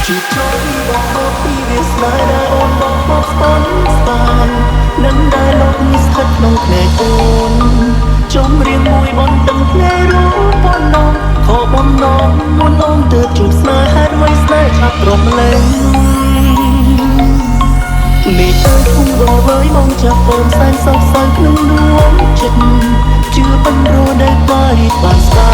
ជួបចូលបងមកពីវាស្នេហ៍ដែលអូនបងមកស្ពន់ស្បាននឹងដែលលោកនេះស្ថិតក្នុងភ្នែកអូនចង់រៀងមួយបន្ទឹងភ្នែករូបប៉ុណ្ណោះខកបំណងមុនអូនទើបជួបស្នេហ៍ហេតុអ្វីស្នេហ៍ឆាប់រំលែងនេះទៅគុំរវើយមកចាប់អូនសែនសោកសៅក្នុងដួងចិត្តជឿបញ្រោដែលបាយបានស្ដា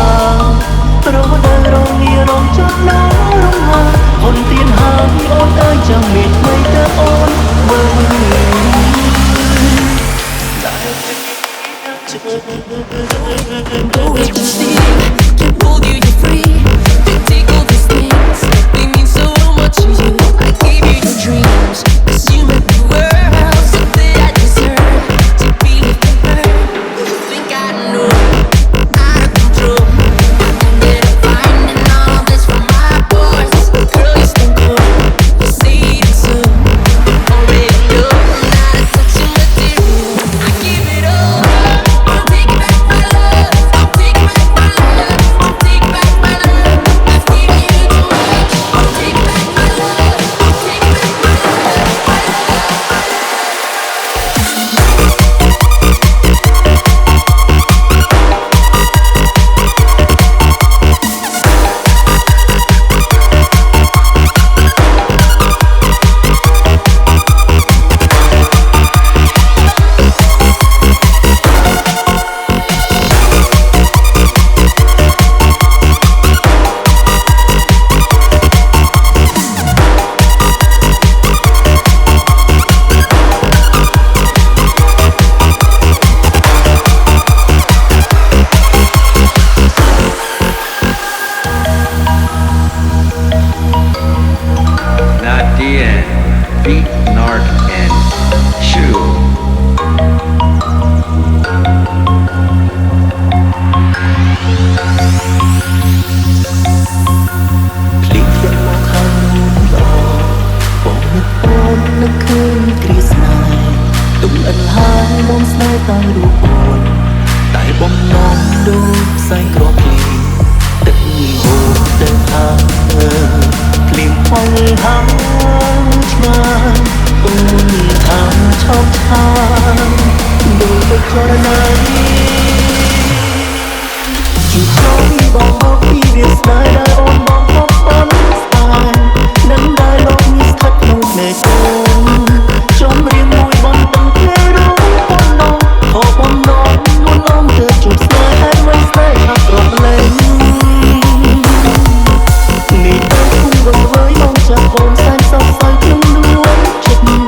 ប្រដែលរងារងចត់ណារងហាអូនទៀនហើយអូនអើយចាំមានថ្មីទៅអូនមើលដែលជឿ Can't hold you, you're free. Can't take all these things. They mean so much to you. I gave you your dreams. 'Cause you meant the world. Something I deserve to be with her. You think I know? Out of control. I ended up finding all this from my boys. Girl, you're still cold. We'll see it soon. Already know I'm not a touching material. I give it all. I'll take back my love. I'll take back my love. I'll take back my love. I've given you too much. I'll take back my love. I'll take back my Nadia, Beat, Narc, and Chew. ភ្លេចយកមកខាងនោះល្អបងនឹកអូននឹកឃើញគ្រាស្នេហ៍ទុំអិនហើយមកស្នេហ៍តាមរូបអូនតែបំណងដូចផ្សែងក្រភ្លីទឹកហូរទៅខាងភ្លៀងផុងហាងឆ្ងាយអូនថាឈប់ឆាងដូចទៅចរណៃជួបចូលបងមកពីវាស្នេហ៍ដែលអូនបងមកប៉ុនស្បាននឹងដែលលោកនេះស្ថិតក្នុងភ្នែកអូនចង់រៀងមួយបន្ទឹងភ្នែករូបប៉ុណ្ណោះខកបំណងមុនអូនទើបជួបស្នេហ៍ហេតុអ្វីស្នេហ៍ឆាប់រំលែងនេះទៅគុំរវើយមកចាប់អូនសែនសោកសៅក្នុងដួងចិត្ត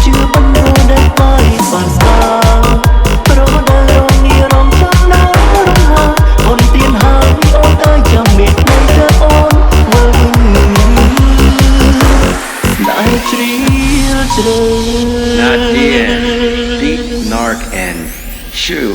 ជឿបញ្រោដែលបាយបានស្ដាប្រដែលរងារងចត់ណារងហាអូនទៀនហើយអូនអើយចាំមានថ្មីទៅអូនមើលដែលជ្រាលជ្រជ្រៅ Nadia, Beat, Narc, and Chew.